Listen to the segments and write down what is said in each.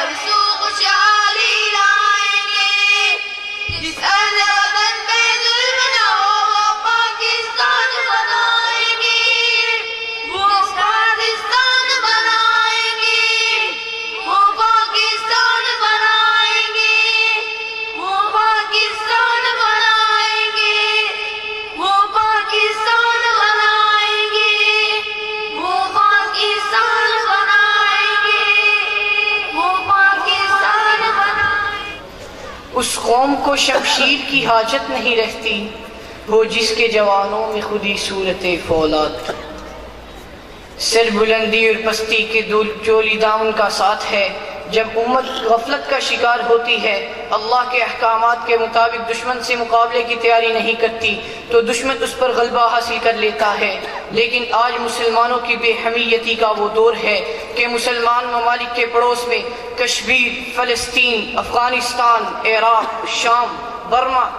ہر سو خوشحالی لائیں گے. جس ارض وطن پہ ظلم نہ ہو وہ پاکستان بنائیں گے. وہ پاکستان بنائیں گے. وہ پاکستان بنائیں گے. وہ پاکستان بنائیں گے. وہ پاکستان بنائیں گے. وہ پاکستان بنائیں گے. وہ پاکستان بنائیں گے. اس قوم کو شمشیر کی حاجت نہیں رہتی ہو جس کے جوانوں میں خودی صورت فولاد. سر بلندی اور پستی کے چولی دامن کا ساتھ ہے. جب امت غفلت کا شکار ہوتی ہے، اللہ کے احکامات کے مطابق دشمن سے مقابلے کی تیاری نہیں کرتی تو دشمن اس پر غلبہ حاصل کر لیتا ہے. لیکن آج مسلمانوں کی بے حمیتی کا وہ دور ہے کہ مسلمان ممالک کے پڑوس میں کشمیر، فلسطین، افغانستان، عراق، شام، برما،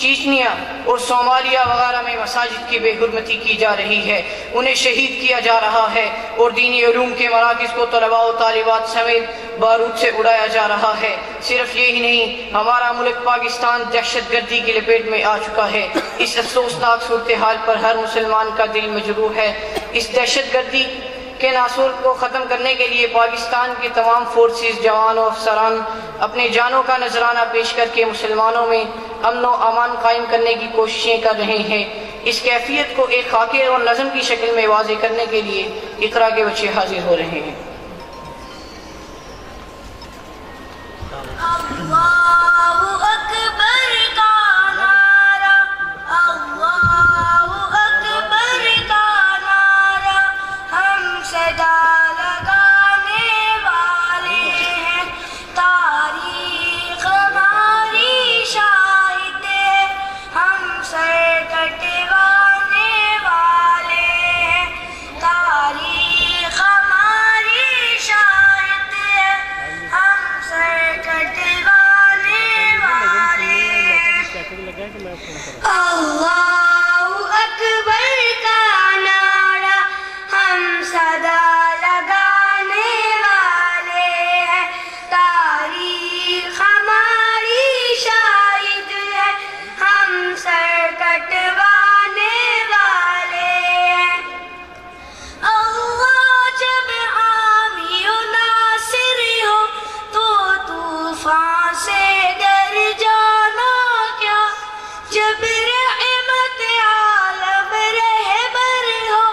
چیچنیا اور صومالیہ وغیرہ میں مساجد کی بے حرمتی کی جا رہی ہے، انہیں شہید کیا جا رہا ہے اور دینی علوم کے مراکز کو طلباء و طالبات سمیت بارود سے اڑایا جا رہا ہے. صرف یہی نہیں، ہمارا ملک پاکستان دہشت گردی کی لپیٹ میں آ چکا ہے. اس افسوسناک صورتحال پر ہر مسلمان کا دل مجروح ہے. اس دہشت گردی کے ناصور کو ختم کرنے کے لیے پاکستان کے تمام فورسز، جوان و افسران اپنے جانوں کا نذرانہ پیش کر کے مسلمانوں میں امن و امان قائم کرنے کی کوششیں کر رہے ہیں. اس کیفیت کو ایک خاکے اور نظم کی شکل میں واضح کرنے کے لیے اقرا کے بچے حاضر ہو رہے ہیں. اللہ اکبر کا نعرہ، اللہ اکبر کا نعرہ، ہم صدا لگانے والے ہیں. تاریخ ہماری شاہد ہے، ہم سر کٹوانے والے ہیں. تاریخ ہماری شاہد ہے، ہم سر کٹوانے والے ہیں. اللہ اکبر کا نعرہ ہم صدا لگانے والے ہیں. تاریخ ہماری شاہد ہے، ہم سر کٹوانے والے ہیں. اللہ جب حامی و ناصر ہو تو طوفان سے ڈر جانا کیا. جب رحمت عالم رہبر ہو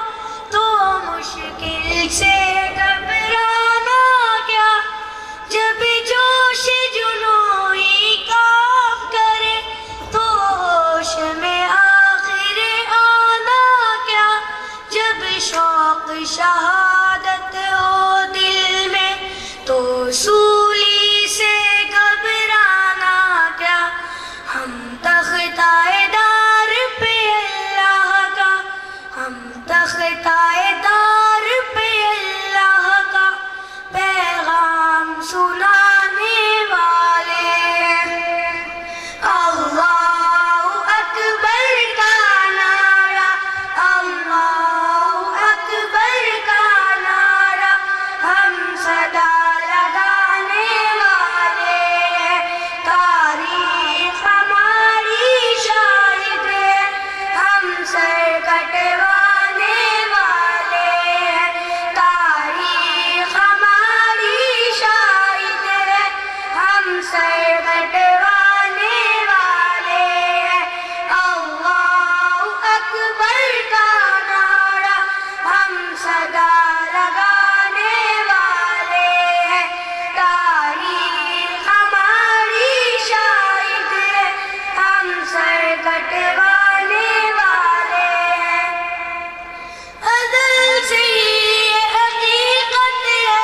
تو مشکل سے گھبرانا کیا. جب جوش جنونی کام کرے تو ہوش میں آخر آنا کیا. جب شوق شہادت ہو دل میں تو سولی سے گھبرانا کیا. ہم تختۂ دار پہ اللہ کا، ہم تختۂ دار پہ اللہ کا پیغام سنانے والے ہیں. اللہ اکبر کا نعرہ، اللہ اکبر کا نعرہ، ہم صدا لگانے والے ہیں. تاریخ ہماری شاہد ہے، ہم سر کٹوانے والے ہیں. تاریخ ہماری شاہد ہے، ہم سر کٹوانے والے ہیں. اللہ اکبر کا نعرہ ہم صدا لگانے والے ہیں. تاریخ ہماری شاہد ہے، ہم سر کٹوانے والے ہیں. ازل سے یہ حقیقت ہے،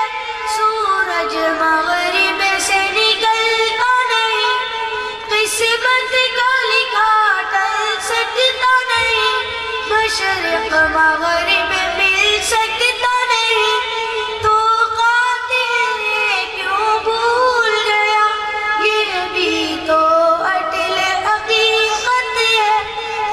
سورج مغرب سے نکلتا نہیں. قسمت کا لکھا ٹل سکتا نہیں، مشرق مغرب مل سکتا نہیں. تو قاتل نے کیوں بھول گیا، یہ بھی تو اٹل حقیقت ہے.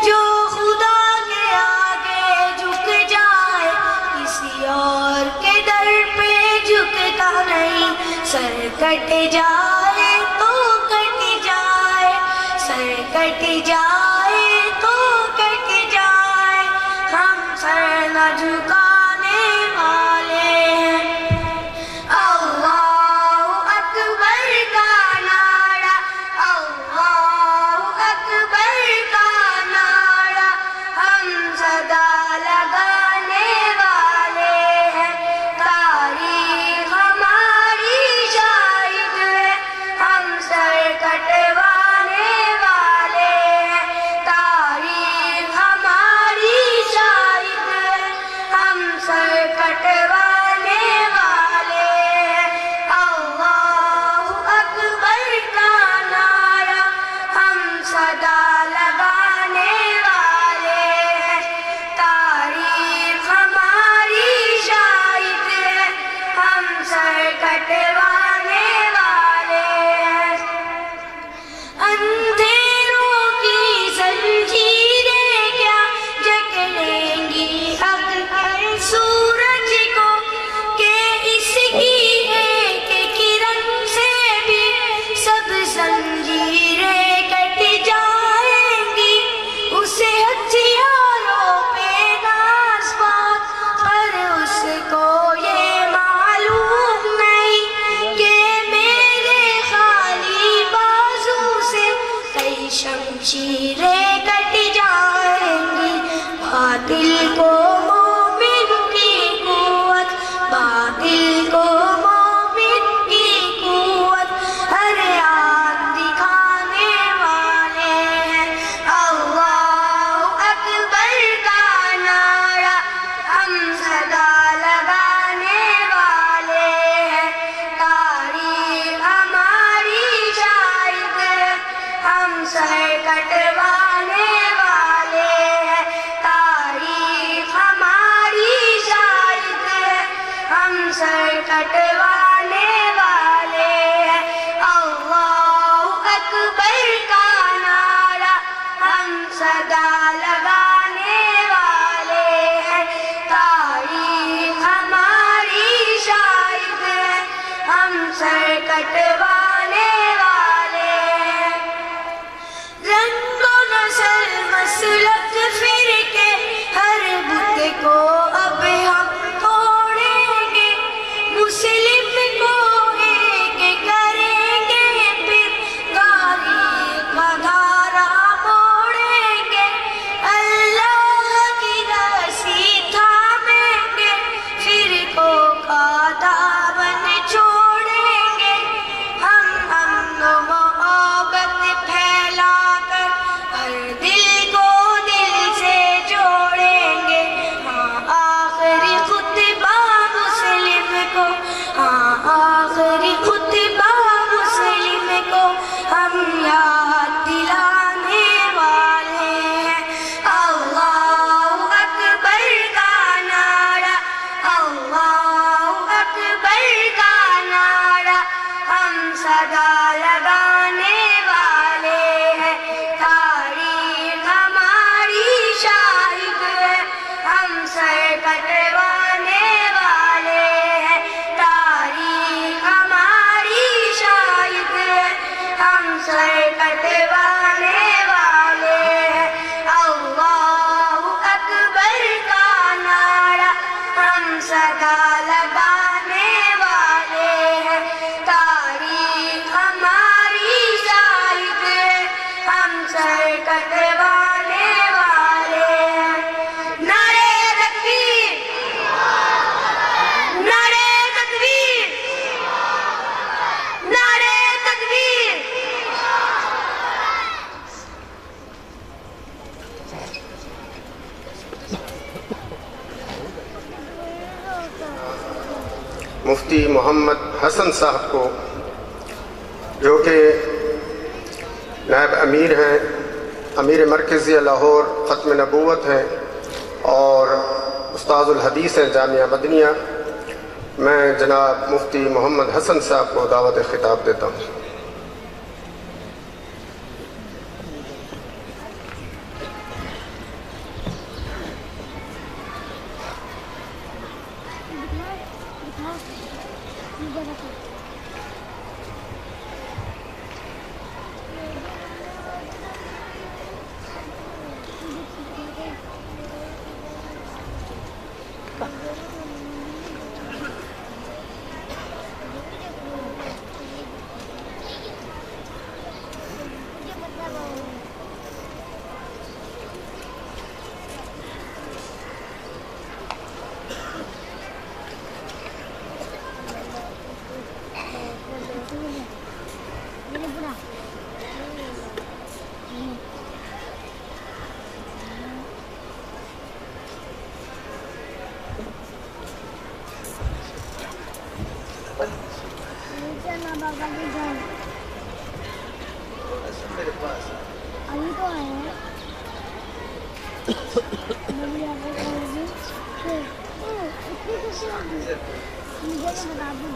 جو خدا کے آگے جھک جائے، کسی اور کے در پہ جھکتا نہیں. سر کٹ جائے تو کٹ جائے، سر کٹ جائے تو کٹ جائے، ہم سر نہ جھکانے والے ہیں۔ اللہ اکبر کا نعرہ، اللہ اکبر کا نعرہ، ہم صدا لگانے والے ہیں۔ تاریخ ہماری شاہد ہے، ہم سر کٹوانے والے ہیں۔ تاریخ ہماری شاہد ہے، ہم سر کٹوانے والے ہیں۔ اللہ اکبر کا نعرہ، ہم صدا لگانے والے ہیں۔ تاریخ ہماری شاہد ہے، ہم سر کٹوانے والے ہیں۔ اندھیروں کی زنجیریں کیا جکڑیں گی حق کے سورج کو، کہ اس کی ایک کرن سے بھی سب زنجیریں کٹ جائیں گی۔ اسے ہتھیاروں پہ ناز بات، پر اس کو یہ معلوم نہیں کہ میرے خالی بازو سے کئی شمشیریں کٹ جائیں گی۔ باطل کو مومن کی قوت، باطل کو مومن کی قوت، ہر آن دکھانے والے ہیں۔ اللہ اکبر کا نعرہ، ہم صدا لگانے والے ہیں۔ تاریخ ہماری شاہد ہے، ہم سر کٹوانے والے ہیں۔ تاریخ ہماری شاہد ہے، ہم سر کٹوانے والے ہیں۔ اللہ اکبر کا نعرہ، ہم صدا لگانے والے ہیں۔ تاریخ ہماری شاہد ہے، ہم سر کٹوانے والے ہیں۔ رنگ و نسل مسلک فرقے ہر بت کو اب ہم توڑیں گے، مسلم کو ایک کریں گے، پھر تاریخ کا دھارا موڑیں گے۔ اللہ کی رسی تھامیں گے، فرقوں کا دامن چھوڑیں گے۔ ہم امن و محبت پھیلا کر ہر دل کو دل سے جوڑیں گے۔ ہاں آخری خطبہ مسلم کو، ہاں آخری خطبہ مسلم کو، ہم یاد دلانے والے ہیں۔ اللہ اکبر کا نعرہ، اللہ اکبر کا نعرہ، ہم صدا لگانے والے ہیں۔ تاریخ ہماری شاہد ہے، ہم سر کٹوانے والے ہیں۔ تاریخ ہماری شاہد ہے، ہم سر کٹوانے والے ہیں۔ اللہ اکبر کا نعرہ، ہم صدا لگانے والے ہیں۔ تاریخ ہماری شاہد ہے، ہم سر کٹوانے والے ہیں۔ نعرہ تکبیر، نعرہ تکبیر، نعرہ تکبیر۔ مفتی محمد حسن صاحب کو، جو کہ نائب امیر ہیں، امیر مرکزی لاہور ختم نبوت ہیں اور استاذ الحدیث ہیں جامعہ مدنیہ، میں جناب مفتی محمد حسن صاحب کو دعوت خطاب دیتا ہوں۔ ابھی تو آئے ہیں مجھے بتا دوں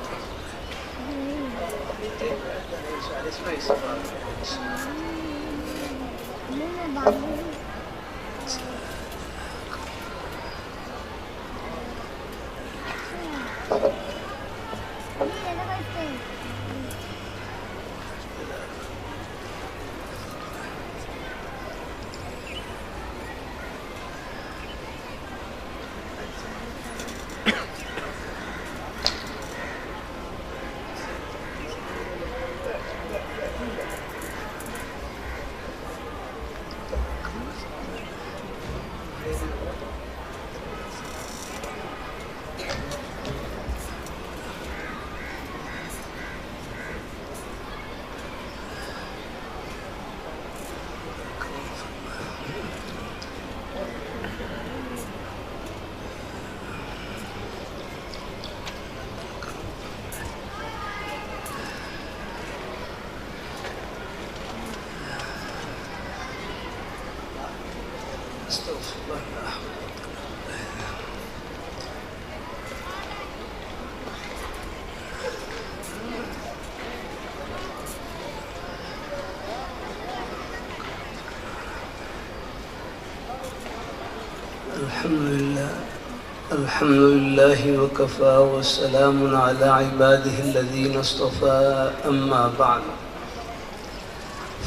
الحمد لله وكفى والسلام على عباده الذين اصطفى أما بعد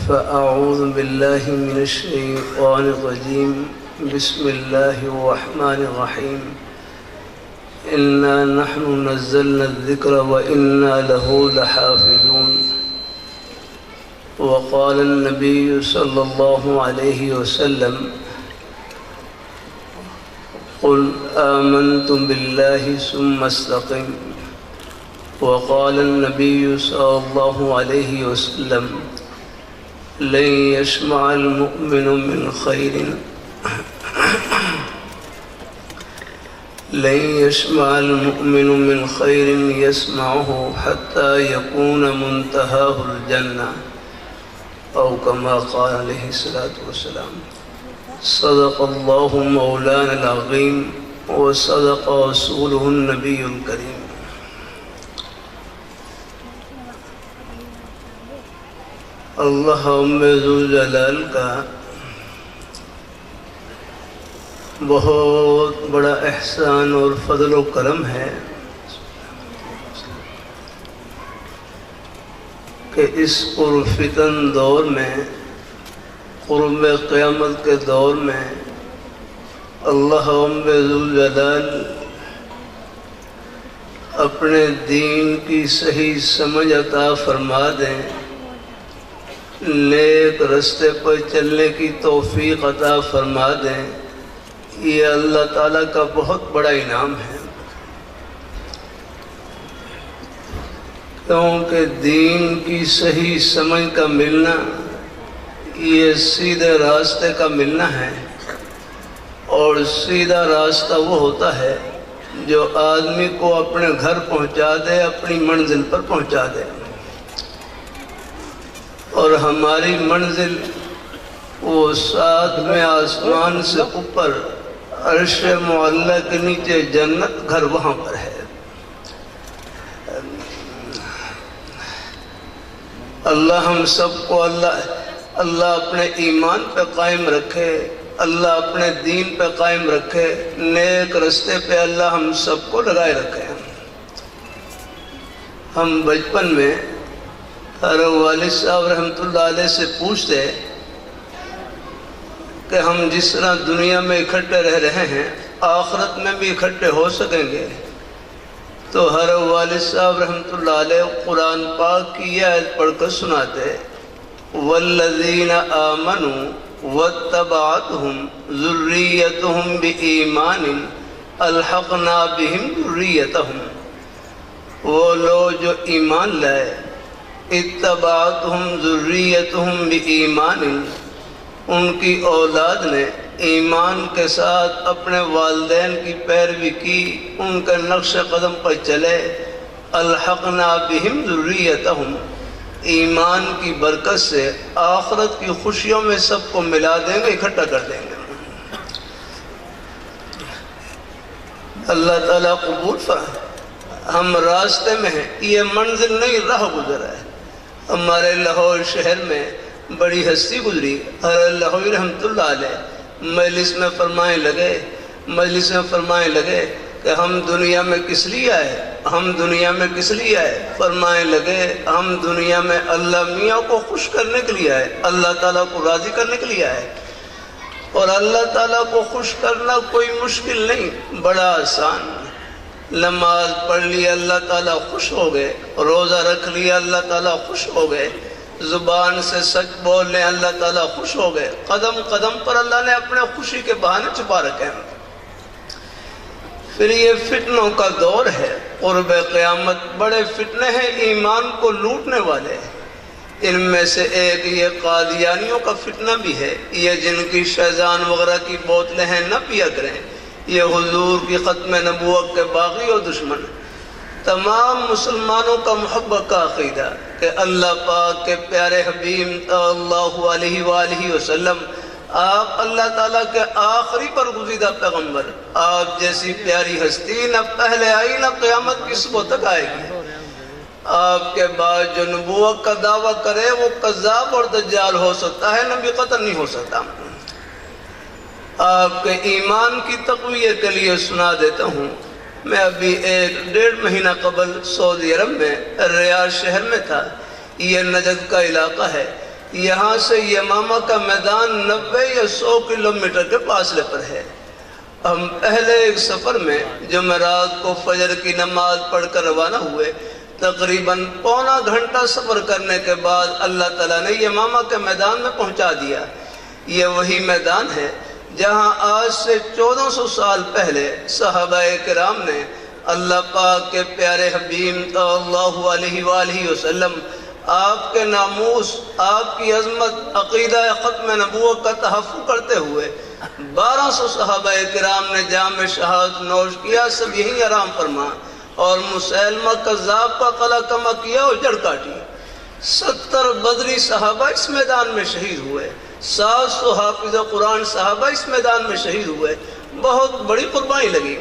فأعوذ بالله من الشيطان الرجيم بسم الله الرحمن الرحيم إنا نحن نزلنا الذكر وإنا له لحافظون وقال النبي صلى الله عليه وسلم قل آمنت بالله ثم استقم وقال النبي صلى الله عليه وسلم لن يسمع المؤمن من خير يسمعه حتى يكون منتهاه الجنة أو كما قال عليه الصلاة والسلام صدق الله مولانا العظيم وصدق رسوله النبي الكريم اللہ ذو جلال کا بہت بڑا احسان اور فضل و کرم ہے کہ اس پرفتن دور میں قرب قیامت کے دور میں اللہ ذو جلال اپنے دین کی صحیح سمجھ عطا فرما دیں، نیک رستے پر چلنے کی توفیق عطا فرما دیں، یہ اللہ تعالیٰ کا بہت بڑا انعام ہے، کیونکہ دین کی صحیح سمجھ کا ملنا یہ سیدھے راستے کا ملنا ہے، اور سیدھا راستہ وہ ہوتا ہے جو آدمی کو اپنے گھر پہنچا دے، اپنی منزل پر پہنچا دے، اور ہماری منزل وہ ساتویں آسمان سے اوپر عرش معلیٰ کے نیچے جنت، گھر وہاں پر ہے۔ اللہ ہم سب کو اللہ اپنے ایمان پہ قائم رکھے، اللہ اپنے دین پہ قائم رکھے، نیک رستے پہ اللہ ہم سب کو لگائے رکھے۔ ہم بچپن میں ہر والد صاحب رحمۃ اللہ علیہ سے پوچھتے کہ ہم جس طرح دنیا میں اکٹھے رہ رہے ہیں آخرت میں بھی اکٹھے ہو سکیں گے؟ تو ہر والد صاحب رحمۃ اللہ علیہ قرآن پاک کی یہ آیت پڑھ کر سناتے، والذین آمنوا واتبعتہم ذریتہم بایمان الحقنا بہم ذریتہم، وہ لوگ جو ایمان لائے، اتبعتہم ذریتہم بایمان، ان کی اولاد نے ایمان کے ساتھ اپنے والدین کی پیروی کی، ان کے نقش قدم پر چلے، الحقنا بہم ذریتہم، ایمان کی برکت سے آخرت کی خوشیوں میں سب کو ملا دیں گے، اکٹھا کر دیں گے۔ اللہ تعالیٰ قبول فرمائے۔ ہم راستے میں ہیں، یہ منزل نہیں، راہ گزر ہے۔ ہمارے لاہور شہر میں بڑی ہستی گزری، حضرت لاہوری رحمۃ اللہ علیہ مجلس میں فرمائے لگے کہ ہم دنیا میں کس لیے آئے؟ فرمائے لگے ہم دنیا میں اللہ میاں کو خوش کرنے کے لیے آئے، اللہ تعالیٰ کو راضی کرنے کے لیے آئے۔ اور اللہ تعالیٰ کو خوش کرنا کوئی مشکل نہیں، بڑا آسان۔ نماز پڑھ لی اللہ تعالیٰ خوش ہو گئے، روزہ رکھ لیا اللہ تعالیٰ خوش ہو گئے، زبان سے سچ بول لیں اللہ تعالیٰ خوش ہو گئے۔ قدم قدم پر اللہ نے اپنے خوشی کے بہانے چھپا رکھے ہیں۔ پھر یہ فتنوں کا دور ہے، قرب قیامت بڑے فتنے ہیں ایمان کو لوٹنے والے۔ ان میں سے ایک یہ قادیانیوں کا فتنہ بھی ہے، یہ جن کی شیزان وغیرہ کی بوتلیں ہیں نہ پیا کریں، یہ حضور کی ختم نبوت کے باغی اور دشمن۔ تمام مسلمانوں کا محبت کا عقیدہ کہ اللہ پاک کے پیارے حبیب صلی اللہ علیہ وآلہ وسلم، آپ اللہ تعالیٰ کے آخری برگزیدہ پیغمبر، آپ جیسی پیاری ہستی نہ پہلے آئی نہ قیامت کی صبح تک آئے گی۔ آپ کے بعد جو نبوت کا دعویٰ کرے وہ کذاب اور دجال ہو سکتا ہے، نبی قتل نہیں ہو سکتا۔ آپ کے ایمان کی تقویت کے لیے سنا دیتا ہوں، میں ابھی 1.5 مہینہ قبل سعودی عرب میں ریاض شہر میں تھا، یہ نجد کا علاقہ ہے، یہاں سے یمامہ کا میدان 90 یا 100 کلومیٹر کے فاصلے پر ہے۔ ہم پہلے ایک سفر میں جمعرات کو فجر کی نماز پڑھ کر روانہ ہوئے، تقریباً پونا گھنٹہ سفر کرنے کے بعد اللہ تعالیٰ نے یمامہ کے میدان میں پہنچا دیا۔ یہ وہی میدان ہے جہاں آج سے 1400 سال پہلے صحابہ کرام نے اللہ پاک کے پیارے حبیب صلی اللہ علیہ وآلہ وسلم، آپ کے ناموس، آپ کی عظمت، عقیدہ ختم نبوت کا تحفظ کرتے ہوئے 1200 صحابہ کرام نے جام شہادت نوش کیا، سب یہی آرام فرما، اور مسیلمہ کذاب کا قلعہ کما کیا اور جڑ کاٹی۔ 70 بدری صحابہ اس میدان میں شہید ہوئے، 700 حافظ قرآن صحابہ اس میدان میں شہید ہوئے، بہت بڑی قربانی لگی۔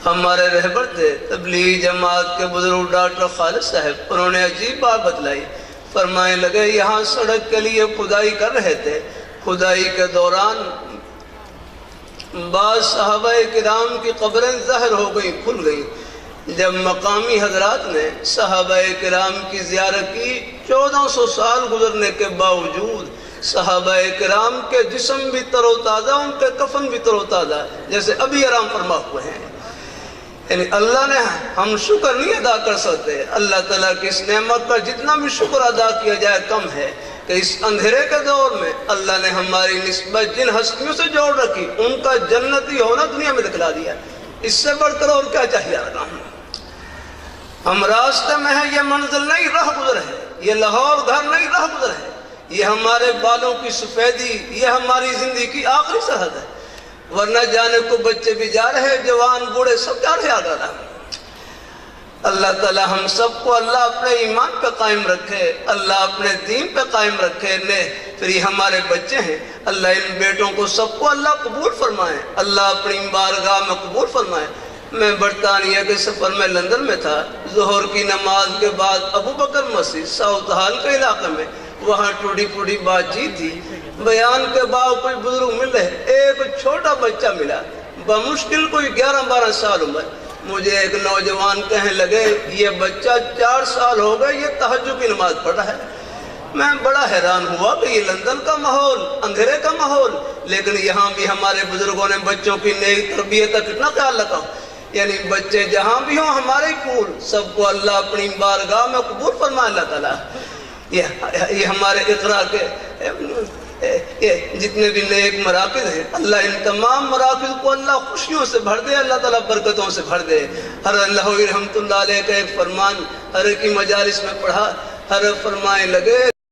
ہمارے رہبر تھے تبلیغ جماعت کے بزرگ ڈاکٹر خالد صاحب، انہوں نے عجیب بات بتلائی، فرمائے لگے یہاں سڑک کے لیے کھدائی کر رہے تھے، کھدائی کے دوران بعض صحابہ کرام کی قبریں ظاہر ہو گئیں، کھل گئیں۔ جب مقامی حضرات نے صحابہ کرام کی زیارت کی، 1400 سال گزرنے کے باوجود صحابہ کرام کے جسم بھی تر و تازہ، ان کے کفن بھی تر و تازہ، جیسے ابھی آرام فرما ہوئے ہیں۔ یعنی اللہ نے، ہم شکر نہیں ادا کر سکتے، اللہ تعالیٰ کی اس نعمت کا جتنا بھی شکر ادا کیا جائے کم ہے کہ اس اندھیرے کے دور میں اللہ نے ہماری نسبت جن ہستیوں سے جوڑ رکھی، ان کا جنتی ہونا دنیا میں دکھلا دیا۔ اس سے بڑھ کر اور کیا چاہیے؟ ہم راستے میں ہیں، یہ منزل نہیں، راہ گزر ہے، یہ لاہور گھر نہیں، راہ گزر ہے، یہ ہمارے بالوں کی سفیدی، یہ ہماری زندگی کی آخری سرحد ہے، ورنہ جانے کو بچے بھی جا رہے، جوان بوڑھے سب جا رہے آگاہ رہا۔ اللہ تعالیٰ ہم سب کو اللہ اپنے ایمان پہ قائم رکھے، اللہ اپنے دین پہ قائم رکھے۔ پھر یہ ہمارے بچے ہیں، اللہ ان بیٹوں کو سب کو اللہ قبول فرمائے، اللہ اپنی بارگاہ میں قبول فرمائے۔ میں برطانیہ کے سفر میں لندن میں تھا، ظہر کی نماز کے بعد ابو بکر مسجد ساؤتھ ہال کے علاقے میں، وہاں ٹوٹی پھوٹی بات چیت تھی، بیان کے بعد کوئی بزرگ مل رہے، ایک چھوٹا بچہ ملا، بمشکل کوئی 11-12 سال عمر۔ مجھے ایک نوجوان کہنے لگے یہ بچہ 4 سال ہو گئے یہ تہجد کی نماز پڑھ رہا ہے۔ میں بڑا حیران ہوا کہ یہ لندن کا ماحول، اندھیرے کا ماحول، لیکن یہاں بھی ہمارے بزرگوں نے بچوں کی نیک تربیت کا کتنا خیال رکھا۔ یعنی بچے جہاں بھی ہوں ہمارے پھول، سب کو اللہ اپنی بارگاہ میں قبول فرمائے اللہ تعالیٰ۔ یہ ہمارے اقرا کے جتنے بھی نیک مراکز ہیں، اللہ ان تمام مراکز کو اللہ خوشیوں سے بھر دے، اللہ تعالیٰ برکتوں سے بھر دے۔ حضرت لاہوری رحمۃ اللہ علیہ کا ایک فرمان ہر کی مجالس میں پڑھا، ہر فرمائے لگے